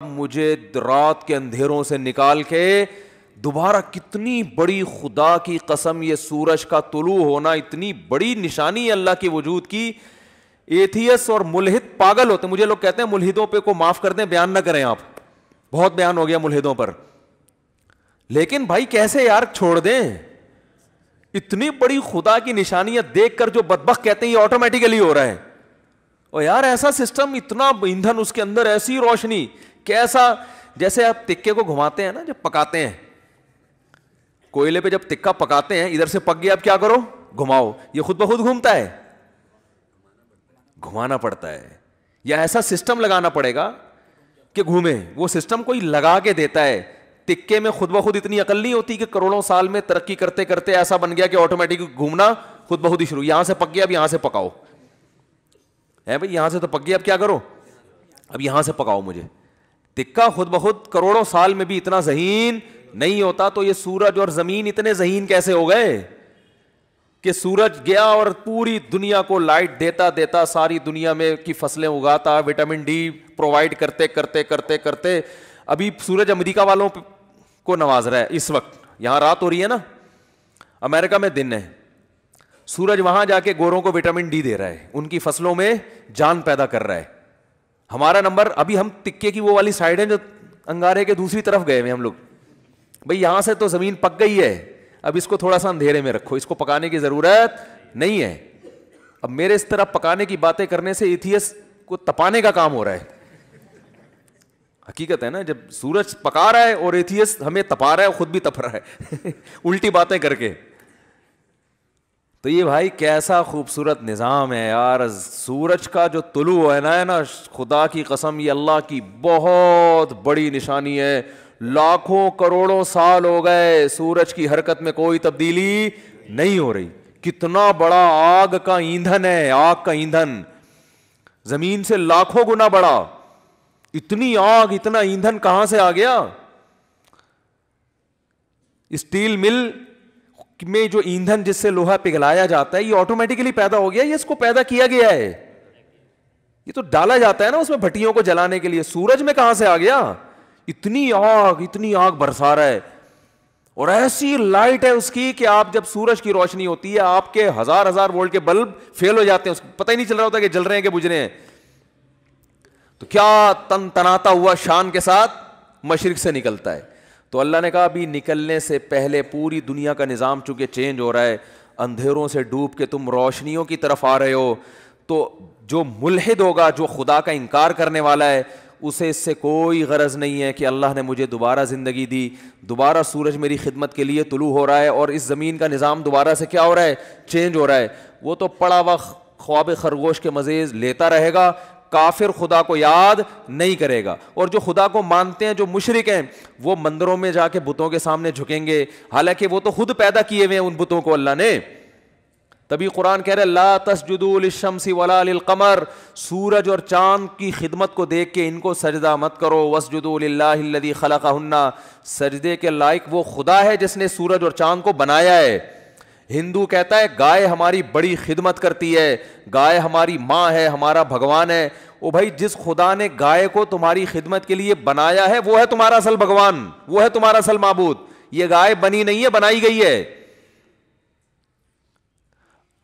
مجھے رات کے اندھیروں سے نکال کے دوبارہ، کتنی بڑی خدا کی قسم، یہ سورج کا طلوع ہونا اتنی بڑی نشانی ہے اللہ کے وجود کی. ایتھیس اور ملحد پاگل ہوتے ہیں. مجھے لوگ کہتے ہیں ملحدوں پہ کو معاف کر دیں، بیان نہ کریں آپ، بہت بیان ہو گیا ملحدوں پر. لیکن بھائی کیسے یار چھوڑ دیں؟ اتنی بڑی خدا کی نشانیت دیکھ کر جو بدبخت کہتے ہیں یہ آٹومیٹیکلی ہو رہا ہے. اور یار ایسا سسٹم، اتنا ایندھن اس کے اندر، ایسی روشنی، کیسا، جیسے آپ تکے کو گھماتے ہیں نا جب پکاتے ہیں، کوئلے پہ جب تکا پکاتے ہیں، ادھر سے پک گیا، اب کیا کرو؟ گھماؤ. یہ خود بخود گھومتا ہے؟ گھمانا پڑتا ہے. یا ایسا سسٹم لگانا پڑے گا کہ گھومے. وہ سسٹم کوئی لگا کے دیتا ہے. تکے میں خود بخود اتنی عقل نہیں ہوتی کہ کروڑوں سال میں ترقی کرتے کرتے ایسا بن گیا کہ آٹومیٹک گھومنا خود بخود ہی شروع. یہاں سے پک گیا، اب یہاں سے پکاؤ. ہے بھائی، یہاں سے تو پک گیا، اب کیا کرو؟ اب یہاں سے پکاؤ مجھے. تکا خود بخود کروڑوں سال میں بھی اتنا ذہین نہیں ہوتا. تو یہ سورج اور زمین اتنے ذہین کیسے ہو گئے کہ سورج گیا اور پوری دنیا کو لائٹ دیتا دیتا ساری دنیا میں کی فصلیں اگاتا، وٹامن ڈی پرووائڈ کرتے کرتے کرتے کرتے ابھی سورج امریکہ والوں کو نواز رہا ہے. اس وقت یہاں رات ہو رہی ہے نا، امریکہ میں دن ہے. سورج وہاں جا کے گوروں کو وٹامن ڈی دے رہا ہے، ان کی فصلوں میں جان پیدا کر رہا ہے. ہمارا نمبر، ابھی ہم تکے کی وہ والی سائڈ ہے جو انگارے کے دوسری طرف گئے ہوئے ہم لوگ. بھئی یہاں سے تو زمین پک گئی ہے، اب اس کو تھوڑا سا اندھیرے میں رکھو، اس کو پکانے کی ضرورت نہیں ہے. اب میرے اس طرح پکانے کی باتیں کرنے سے ایتھیس کو تپانے کا کام ہو رہا ہے. حقیقت ہے نا، جب سورج پکا رہا ہے اور ایتھیس ہمیں تپا رہا ہے، خود بھی تپ رہا ہے الٹی باتیں کر کے. تو یہ بھائی کیسا خوبصورت نظام ہے یار. سورج کا جو طلوع ہے نا، خدا کی قسم یہ اللہ کی بہت بڑی نشانی ہے. لاکھوں کروڑوں سال ہو گئے سورج کی حرکت میں کوئی تبدیلی نہیں ہو رہی. کتنا بڑا آگ کا ایندھن ہے، آگ کا ایندھن زمین سے لاکھوں گنا بڑا. اتنی آگ، اتنا ایندھن کہاں سے آ گیا؟ اسٹیل مل میں جو ایندھن جس سے لوہا پگھلایا جاتا ہے، یہ آٹومیٹکلی پیدا ہو گیا، یہ اس کو پیدا کیا گیا ہے. یہ تو ڈالا جاتا ہے نا اس میں بھٹیوں کو جلانے کے لیے. سورج میں کہاں سے آ گیا؟ اتنی آگ برسا رہا ہے. اور ایسی لائٹ ہے اس کی کہ آپ جب سورج کی روشنی ہوتی ہے، آپ کے ہزار وولٹ کے بلب فیل ہو جاتے ہیں، اس کو پتہ ہی نہیں چل رہا ہوتا کہ جل رہے ہیں کہ بجھ رہے ہیں. تو کیا تن تناتا ہوا شان کے ساتھ مشرق سے نکلتا ہے. تو اللہ نے کہا ابھی نکلنے سے پہلے پوری دنیا کا نظام چونکہ چینج ہو رہا ہے، اندھیروں سے ڈوب کے تم روشنیوں کی طرف آ رہے ہو. تو جو ملحد ہوگا، جو خدا کا انکار کرنے والا ہے، اسے اس سے کوئی غرض نہیں ہے کہ اللہ نے مجھے دوبارہ زندگی دی، دوبارہ سورج میری خدمت کے لیے طلوع ہو رہا ہے اور اس زمین کا نظام دوبارہ سے کیا ہو رہا ہے؟ چینج ہو رہا ہے. وہ تو پڑا ہوا خواب خرگوش کے مزے لیتا رہے گا. کافر خدا کو یاد نہیں کرے گا. اور جو خدا کو مانتے ہیں، جو مشرک ہیں، وہ مندروں میں جا کے بتوں کے سامنے جھکیں گے، حالانکہ وہ تو خود پیدا کیے ہوئے ہیں ان بتوں کو اللہ نے. تبھی قرآن کہہ رہے لا تسجدوا للشمس ولا للقمر، سورج اور چاند کی خدمت کو دیکھ کے ان کو سجدہ مت کرو. واسجدوا للہ الذی خلقہن، سجدے کے لائق وہ خدا ہے جس نے سورج اور چاند کو بنایا ہے. ہندو کہتا ہے گائے ہماری بڑی خدمت کرتی ہے، گائے ہماری ماں ہے، ہمارا بھگوان ہے. او بھائی، جس خدا نے گائے کو تمہاری خدمت کے لیے بنایا ہے وہ ہے تمہارا اصل بھگوان، وہ ہے تمہارا اصل معبود. یہ گائے بنی نہیں ہے، بنائی گئی ہے.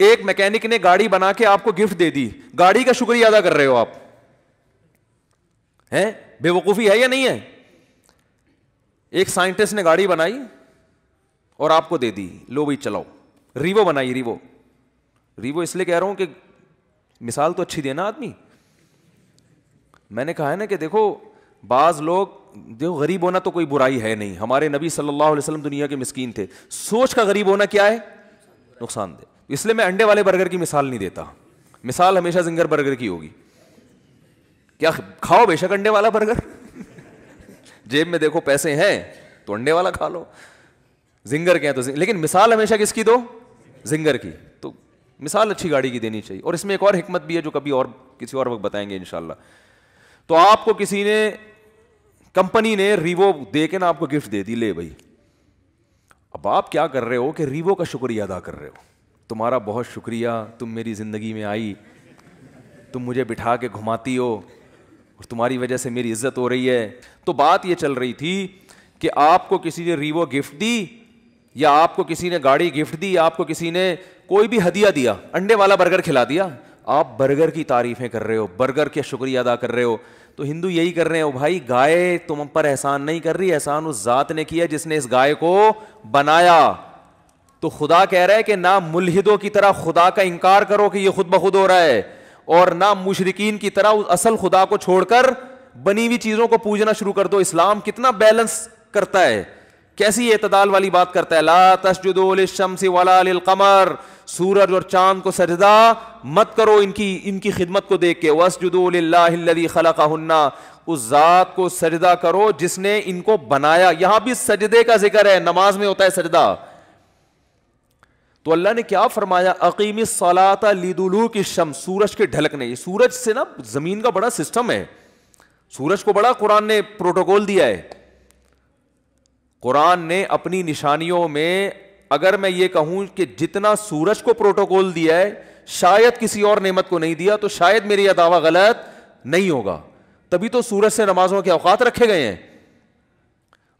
ایک میکینک نے گاڑی بنا کے آپ کو گفٹ دے دی، گاڑی کا شکریہ ادا کر رہے ہو آپ، ہیں؟ بے وقوفی ہے یا نہیں ہے؟ ایک سائنٹسٹ نے گاڑی بنائی اور آپ کو دے دی، لو بھائی چلاؤ. ریوو بنائی، ریوو اس لیے کہہ رہا ہوں کہ مثال تو اچھی دینا آدمی. میں نے کہا ہے نا کہ دیکھو بعض لوگ، دیکھو غریب ہونا تو کوئی برائی ہے نہیں. ہمارے نبی صلی اللہ علیہ وسلم دنیا کے مسکین تھے. سوچ کا غریب ہونا کیا ہے؟ نقصان دہ. اس لیے میں انڈے والے برگر کی مثال نہیں دیتا، مثال ہمیشہ زنگر برگر کی ہوگی. کیا کھاؤ بے شک انڈے والا برگر جیب میں دیکھو پیسے ہیں تو انڈے والا کھا لو، زنگر کے ہیں تو لیکن مثال ہمیشہ کس کی دو؟ زنگر کی. تو مثال اچھی گاڑی کی دینی چاہیے. اور اس میں ایک اور حکمت بھی ہے جو کبھی اور کسی اور وقت بتائیں گے انشاءاللہ. تو آپ کو کسی نے، کمپنی نے ریوو دے کے نا آپ کو گفٹ دے دی، لے بھائی. اب آپ کیا کر رہے ہو کہ ریوو کا شکریہ ادا کر رہے ہو. تمہارا بہت شکریہ، تم میری زندگی میں آئی، تم مجھے بٹھا کے گھماتی ہو. اور تمہاری وجہ سے میری عزت ہو رہی ہے. تو بات یہ چل رہی تھی کہ آپ کو کسی نے ریوو گفٹ دی, یا آپ کو کسی نے گاڑی گفٹ دی, آپ کو کسی نے کوئی بھی ہدیہ دیا, انڈے والا برگر کھلا دیا, آپ برگر کی تعریفیں کر رہے ہو, برگر کے شکریہ ادا کر رہے ہو. تو ہندو یہی کر رہے ہیں, بھائی گائے تم پر احسان نہیں کر رہی, احسان اس ذات نے کیا جس نے اس گائے کو بنایا. تو خدا کہہ رہا ہے کہ نہ ملحدوں کی طرح خدا کا انکار کرو کہ یہ خود بخود ہو رہا ہے, اور نہ مشرکین کی طرح اصل خدا کو چھوڑ کر بنی ہوئی چیزوں کو پوجنا شروع کر دو. اسلام کتنا بیلنس کرتا ہے, کیسی اعتدال والی بات کرتا ہے. لا تسجدوا للشمس ولا للقمر, سورج اور چاند کو سجدہ مت کرو ان کی خدمت کو دیکھ کے. واسجدوا للہ الذی خلقہن, اس ذات کو سجدہ کرو جس نے ان کو بنایا. یہاں بھی سجدے کا ذکر ہے, نماز میں ہوتا ہے سجدہ. تو اللہ نے کیا فرمایا, اقیم الصلاۃ لدلوک الشمس, سورج کے ڈھلکنے. یہ سورج سے نا زمین کا بڑا سسٹم ہے, سورج کو بڑا قرآن نے پروٹوکول دیا ہے. قرآن نے اپنی نشانیوں میں, اگر میں یہ کہوں کہ جتنا سورج کو پروٹوکول دیا ہے شاید کسی اور نعمت کو نہیں دیا, تو شاید میری یہ دعویٰ غلط نہیں ہوگا. تبھی تو سورج سے نمازوں کے اوقات رکھے گئے ہیں.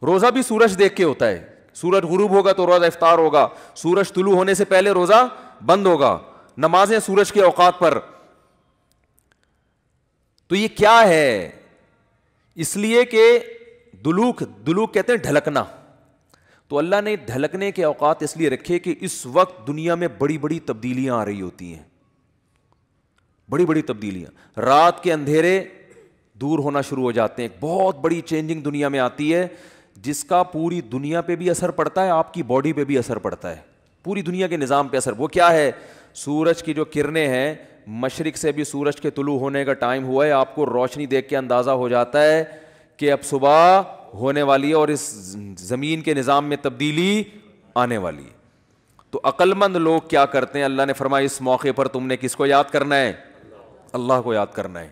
روزہ بھی سورج دیکھ کے ہوتا ہے, سورج غروب ہوگا تو روزہ افطار ہوگا, سورج طلوع ہونے سے پہلے روزہ بند ہوگا, نمازیں سورج کے اوقات پر. تو یہ کیا ہے؟ اس لیے کہ دلوک کہتے ہیں ڈھلکنا. تو اللہ نے ڈھلکنے کے اوقات اس لیے رکھے کہ اس وقت دنیا میں بڑی بڑی تبدیلیاں آ رہی ہوتی ہیں, بڑی بڑی تبدیلیاں. رات کے اندھیرے دور ہونا شروع ہو جاتے ہیں, ایک بہت بڑی چینجنگ دنیا میں آتی ہے جس کا پوری دنیا پہ بھی اثر پڑتا ہے, آپ کی باڈی پہ بھی اثر پڑتا ہے, پوری دنیا کے نظام پہ اثر. وہ کیا ہے؟ سورج کی جو کرنیں ہیں, مشرق سے بھی سورج کے طلوع ہونے کا ٹائم ہوا ہے, آپ کو روشنی دیکھ کے اندازہ ہو جاتا ہے کہ اب صبح ہونے والی ہے اور اس زمین کے نظام میں تبدیلی آنے والی ہے. تو عقل مند لوگ کیا کرتے ہیں؟ اللہ نے فرمایا اس موقع پر تم نے کس کو یاد کرنا ہے؟ اللہ کو یاد کرنا ہے.